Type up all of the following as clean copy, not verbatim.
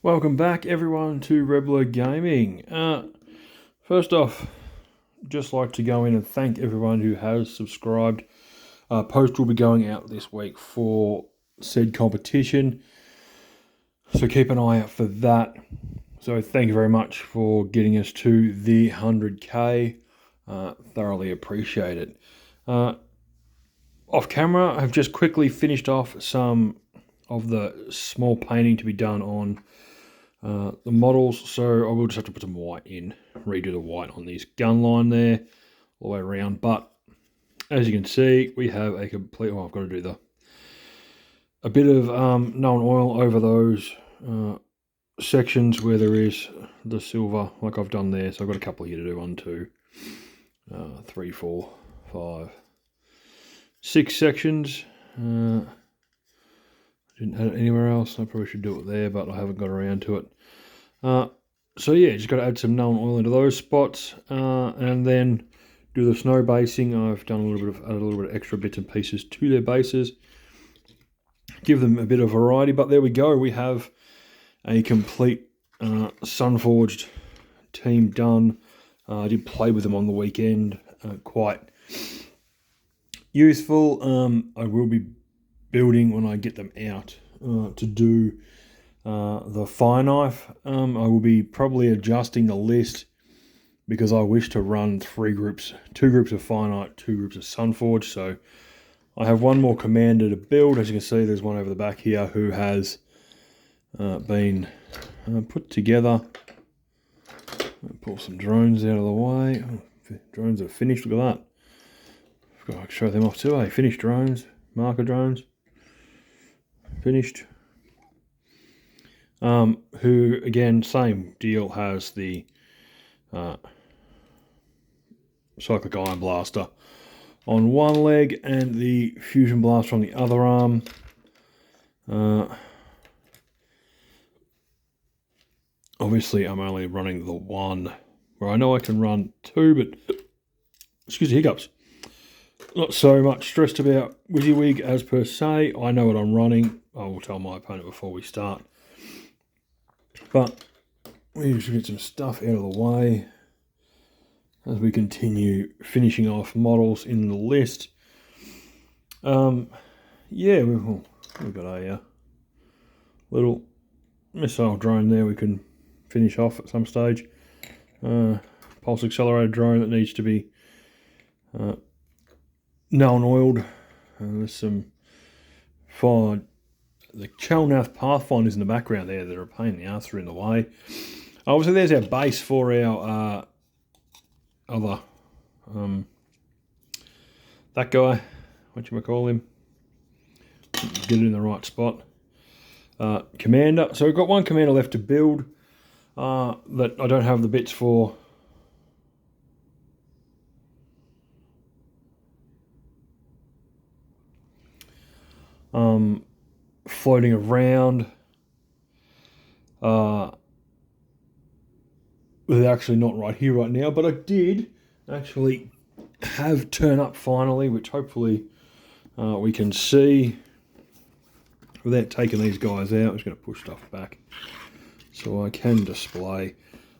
Welcome back, everyone, to Rebler Gaming. First off, just like to go in and thank everyone who has subscribed. Post will be going out this week for said competition, so keep an eye out for that. So thank you very much for getting us to the 100k. Thoroughly appreciate it. Off camera, I've just quickly finished off some of the small painting to be done on the models, so I will just have to put some white in, redo the white on this gun line there all the way around. But as you can see, we have a complete, I've got to do a bit of known oil over those sections where there is the silver, like I've done there. So I've got a couple here to do. 1, 2, 3, 4, 5, 6 sections. Didn't add it anywhere else. I probably should do it there, but I haven't got around to it. So yeah, just got to add some known oil into those spots, and then do the snow basing. I've done added a little bit of extra bits and pieces to their bases, give them a bit of variety. But there we go. We have a complete Sunforged team done. I did play with them on the weekend. Quite useful. I will be building when I get them out to do the fire knife. I will be probably adjusting the list because I wish to run 3 groups, 2 groups of fire knife, 2 groups of Sunforged. So I have one more commander to build. As you can see, there's one over the back here who has been put together. I'll pull some drones out of the way. Oh, drones are finished. Look at that. I've got to show them off too. Finished drones, marker drones. Finished. Who again, same deal, has the cyclic iron blaster on one leg and the fusion blaster on the other arm. Obviously I'm only running the one, where I know I can run 2, but excuse the hiccups. Not so much stressed about WYSIWYG as per se. I know what I'm running. I will tell my opponent before we start. But we should get some stuff out of the way as we continue finishing off models in the list. Yeah, we've got a little missile drone there we can finish off at some stage. Pulse accelerated drone that needs to be known oiled. There's some fire. The Chelnath Pathfinders in the background there that are a pain in the arse, are in the way. Obviously, there's our base for our other, that guy, whatchamacall him, get it in the right spot. Commander. So we've got one commander left to build that I don't have the bits for. Floating around. They're actually not right here right now, but I did actually have turn up finally, which hopefully we can see without taking these guys out. I'm just going to push stuff back so I can display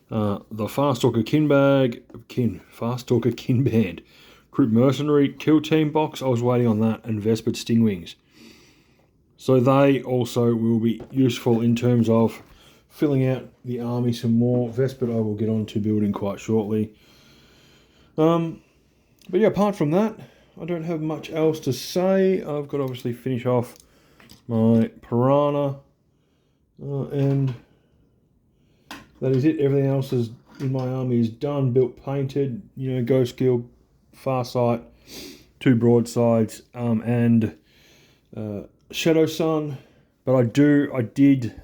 the Farstalker Farstalker Kin Band Group Mercenary Kill Team box. I was waiting on that, and Vespered Stingwings. So they also will be useful in terms of filling out the army some more. Vespered I will get on to building quite shortly. But yeah, apart from that, I don't have much else to say. I've got to obviously finish off my Piranha. And that is it. Everything else is in my army is done, built, painted. You know, Ghost Guild, Farsight, 2 broadsides, and Shadow Sun. But I did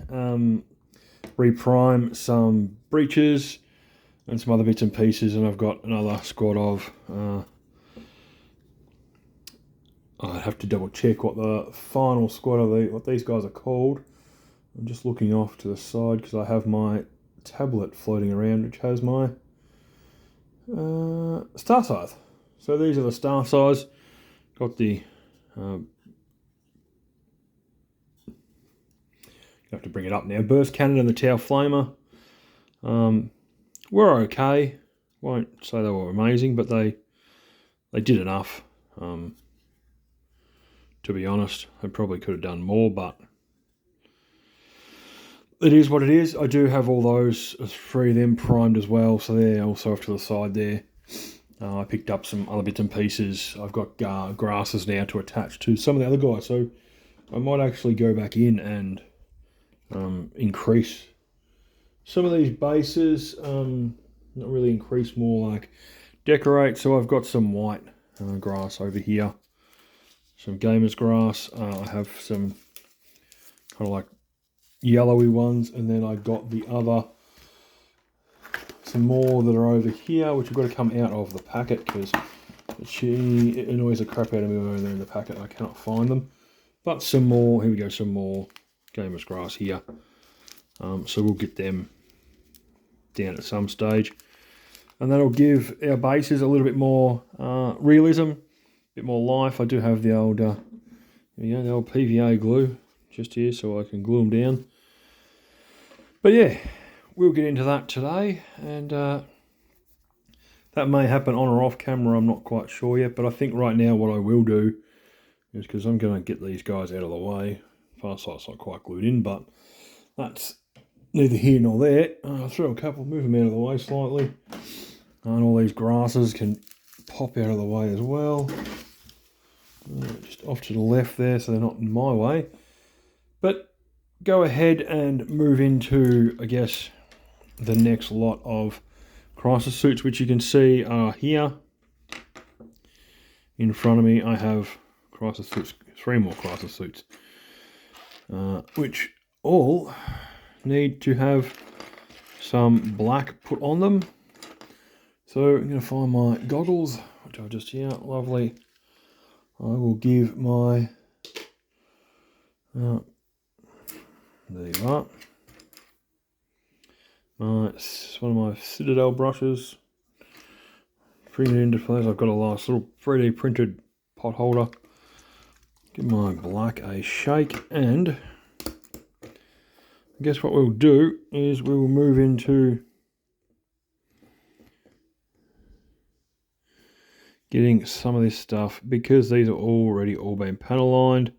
reprime some breaches and some other bits and pieces, and I've got another squad of I'd have to double check what the final squad of what these guys are called. I'm just looking off to the side because I have my tablet floating around which has my Star Scythe. So these are the Star Scythes. Got the have to bring it up now. Burst cannon and the Tau Flamer were okay. Won't say they were amazing, but they did enough. To be honest, I probably could have done more, but it is what it is. I do have all those, 3 of them primed as well, so they're also off to the side there. I picked up some other bits and pieces. I've got grasses now to attach to some of the other guys, so I might actually go back in and increase some of these bases. Not really increase, more like decorate. So I've got some white grass over here, some gamer's grass. I have some kind of like yellowy ones, and then I got the other, some more that are over here, which have got to come out of the packet because it annoys the crap out of me when they're in the packet. I cannot find them. But some more, here we go, some more gamer's grass here. So we'll get them down at some stage. And that'll give our bases a little bit more realism, a bit more life. I do have the old, the old PVA glue just here so I can glue them down. But yeah, we'll get into that today, and that may happen on or off camera, I'm not quite sure yet, but I think right now what I will do is, because I'm going to get these guys out of the way, far sight's not quite glued in, but that's neither here nor there. I'll throw a couple, move them out of the way slightly, and all these grasses can pop out of the way as well. Just off to the left there so they're not in my way. But go ahead and move into, I guess, the next lot of crisis suits, which you can see are here. In front of me I have crisis suits, 3 more crisis suits, which all need to have some black put on them. So I'm going to find my goggles, which are just here, lovely. I will give my, there you are, one of my Citadel brushes, printed into place. I've got a nice little 3D printed pot holder. Give my black a shake, and I guess what we'll do is we will move into getting some of this stuff, because these are already all been panel lined.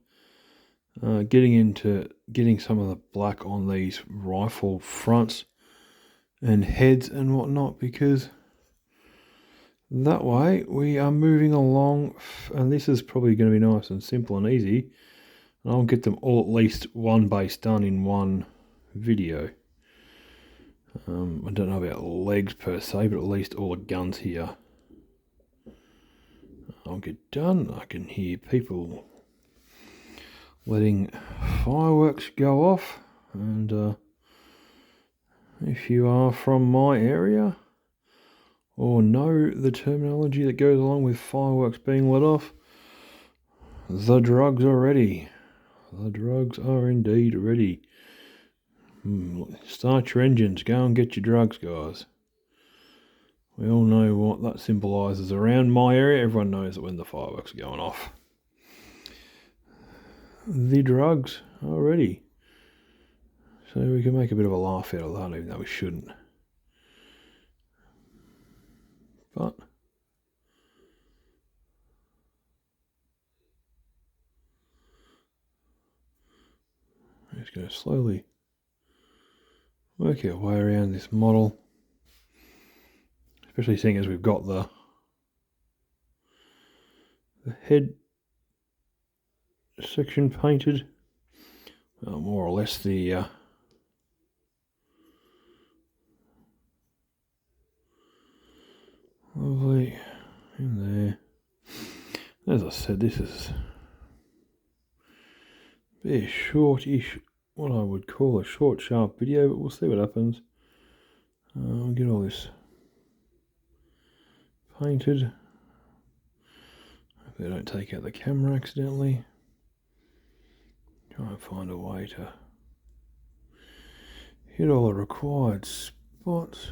Getting some of the black on these rifle fronts and heads and whatnot, because that way we are moving along, and this is probably going to be nice and simple and easy, and I'll get them all at least one base done in one video. I don't know about legs per se, but at least all the guns here I'll get done. I can hear people letting fireworks go off, and if you are from my area or know the terminology that goes along with fireworks being let off, the drugs are ready. The drugs are indeed ready. Start your engines, go and get your drugs, guys. We all know what that symbolises around my area. Everyone knows that when the fireworks are going off, the drugs are ready. So we can make a bit of a laugh out of that, even though we shouldn't. But we're just going to slowly work our way around this model, especially seeing as we've got the head section painted, more or less the lovely in there. As I said, this is a short-ish, what I would call a short, sharp video, but we'll see what happens. I'll get all this painted. Hope they don't take out the camera accidentally. Try and find a way to hit all the required spots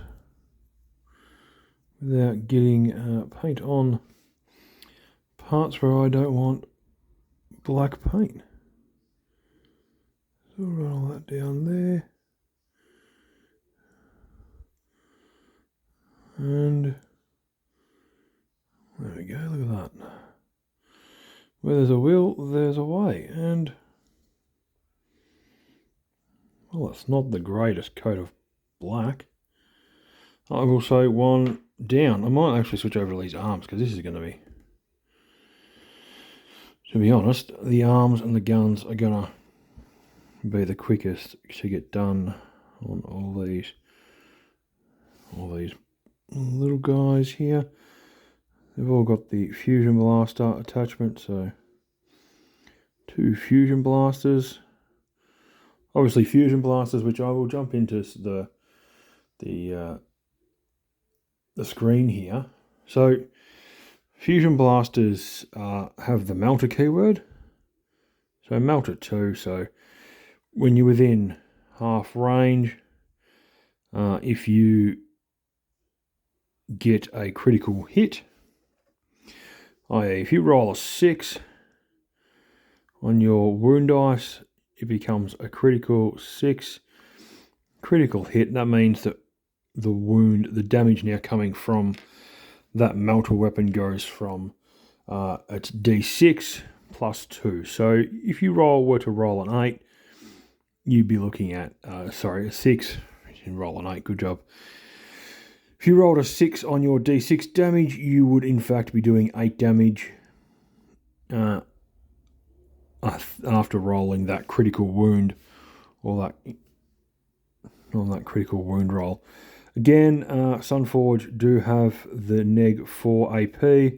without getting paint on parts where I don't want black paint. So we'll run all that down there. And there we go, look at that. Where there's a will, there's a way. And, well, it's not the greatest coat of black. I will say one down. I might actually switch over to these arms because this is going to be honest, the arms and the guns are going to be the quickest to get done on all these little guys here. They've all got the fusion blaster attachment, so 2 fusion blasters. Obviously fusion blasters, which I will jump into the screen here. So fusion blasters have the melter keyword. So melter 2, so when you're within half range, if you get a critical hit, i.e. if you roll a 6 on your wound dice, it becomes a critical 6 critical hit. That means that the damage now coming from that melter weapon goes from its D6 plus 2. So if you were to roll an 8, you'd be looking at, a 6. You can roll an 8, good job. If you rolled a 6 on your D6 damage, you would in fact be doing 8 damage after rolling that critical wound, or that critical wound roll. Again, Sunforge do have the neg 4 AP,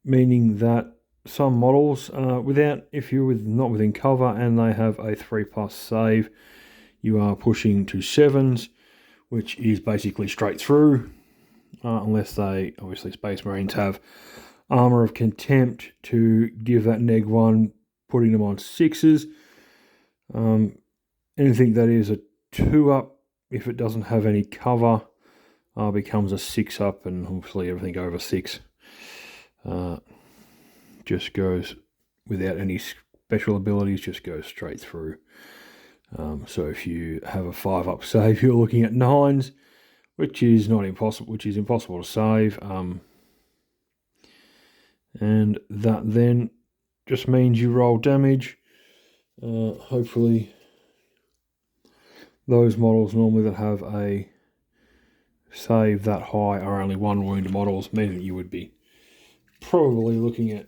meaning that some models, if you're not within cover and they have a 3+ save, you are pushing to 7s, which is basically straight through, unless they, obviously Space Marines, have Armor of Contempt to give that neg 1, putting them on 6s. Anything that is a 2-up, if it doesn't have any cover, becomes a 6-up, and obviously everything over 6 just goes without any special abilities, just goes straight through. So if you have a 5-up save, you're looking at 9s, which is impossible to save. And that then just means you roll damage. Hopefully those models normally that have a save that high are only 1 wound models, meaning you would be probably looking at,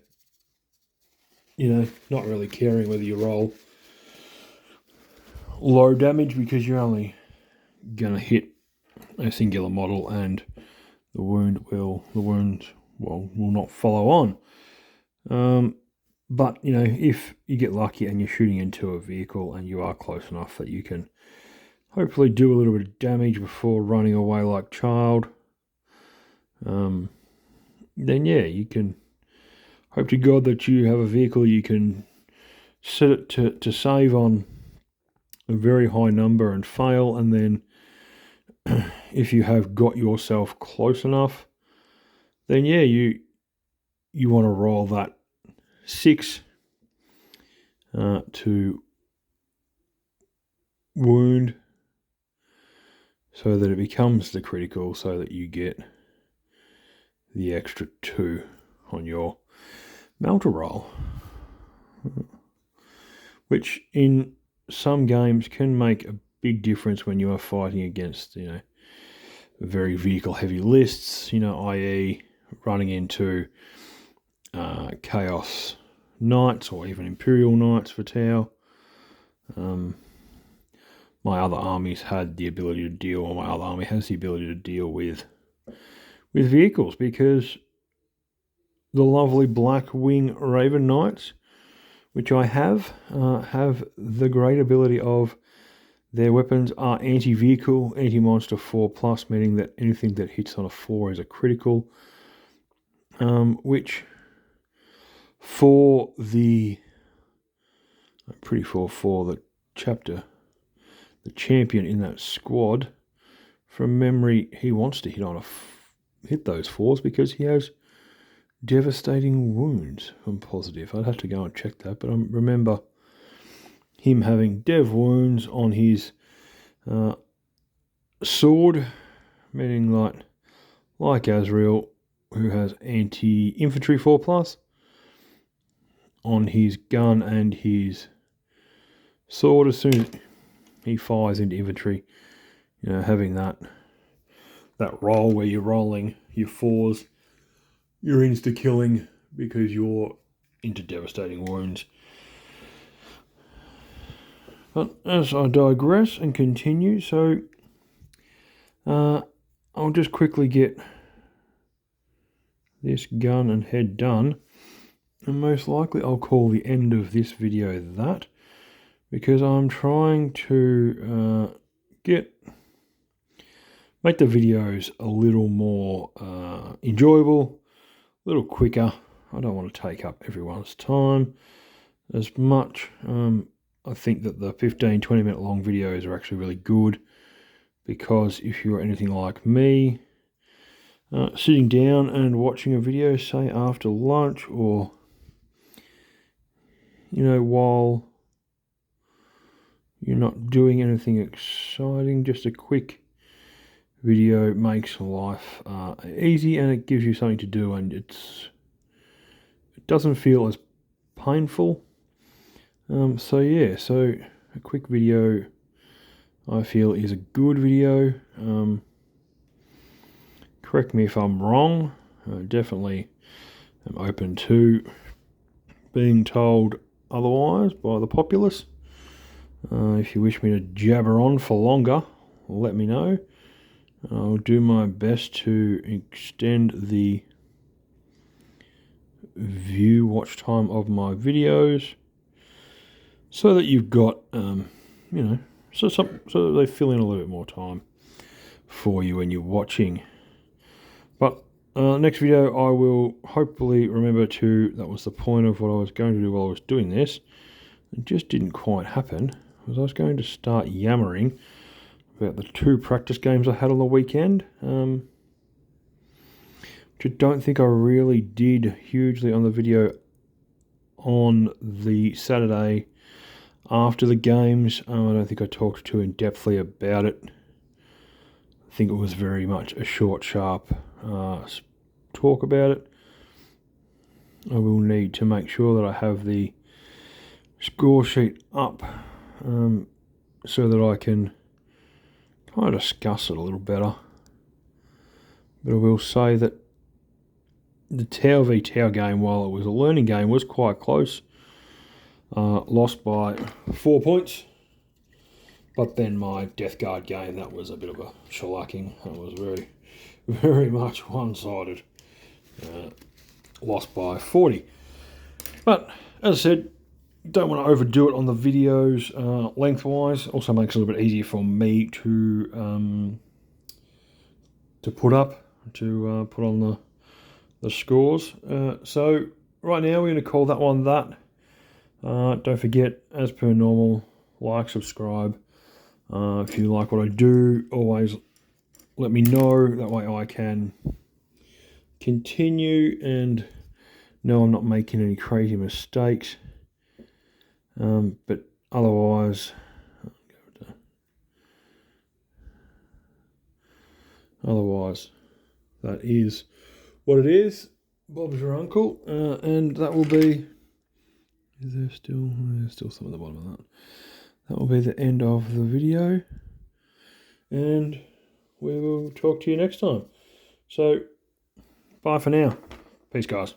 not really caring whether you roll low damage, because you're only going to hit a singular model and the wound will not follow on. But if you get lucky and you're shooting into a vehicle and you are close enough that you can hopefully do a little bit of damage before running away like child, then yeah, you can hope to God that you have a vehicle you can set it to save on a very high number and fail, and then if you have got yourself close enough, then yeah, you want to roll that 6 to wound, so that it becomes the critical, so that you get the extra 2 on your melter roll, which in some games can make a big difference when you are fighting against, very vehicle heavy lists, i.e. running into Chaos Knights or even Imperial Knights for Tau. My other armies had the ability to deal, or my other army has the ability to deal with vehicles, because the lovely Black Wing Raven Knights, which I have the great ability of their weapons are anti-vehicle, anti-monster 4+, meaning that anything that hits on a 4 is a critical, which for the chapter, the champion in that squad, from memory, he wants to hit those 4s because he has devastating wounds. I'm positive. I'd have to go and check that, but I remember him having dev wounds on his sword, meaning like Azrael, who has anti-infantry 4+, on his gun and his sword. As soon as he fires into infantry, having that roll where you're rolling your 4s, you're insta-killing because you're into devastating wounds. But as I digress and continue, so I'll just quickly get this gun and head done, and most likely I'll call the end of this video that, because I'm trying to make the videos a little more enjoyable, a little quicker. I don't want to take up everyone's time as much. I think that the 15-20 minute long videos are actually really good, because if you're anything like me, sitting down and watching a video, say after lunch, or while you're not doing anything exciting, just a quick video makes life easy, and it gives you something to do, and it doesn't feel as painful. So a quick video I feel is a good video. Correct me if I'm wrong. Definitely am open to being told otherwise by the populace. If you wish me to jabber on for longer, let me know. I'll do my best to extend the watch time of my videos, so that you've got, so that they fill in a little bit more time for you when you're watching. But next video I will hopefully remember that was the point of what I was going to do while I was doing this. It just didn't quite happen, because I was going to start yammering about the 2 practice games I had on the weekend, which I don't think I really did hugely on the video on the Saturday after the games. I don't think I talked too in-depthly about it. I think it was very much a short, sharp talk about it. I will need to make sure that I have the score sheet up, so that I can kind of discuss it a little better. But I will say that the Tau v Tau game, while it was a learning game, was quite close. Lost by 4 points. But then my Death Guard game, that was a bit of a shellacking. That was very, very much one-sided. Lost by 40. But, as I said, don't want to overdo it on the videos lengthwise. Also makes it a little bit easier for me to put on the scores. So right now we're going to call that one that. Don't forget, as per normal, like, subscribe. If you like what I do, always let me know. That way I can continue and know I'm not making any crazy mistakes. But otherwise, that is what it is. Bob's your uncle, and that will be. There's still some at the bottom of that. That will be the end of the video, and we will talk to you next time. So, bye for now. Peace, guys.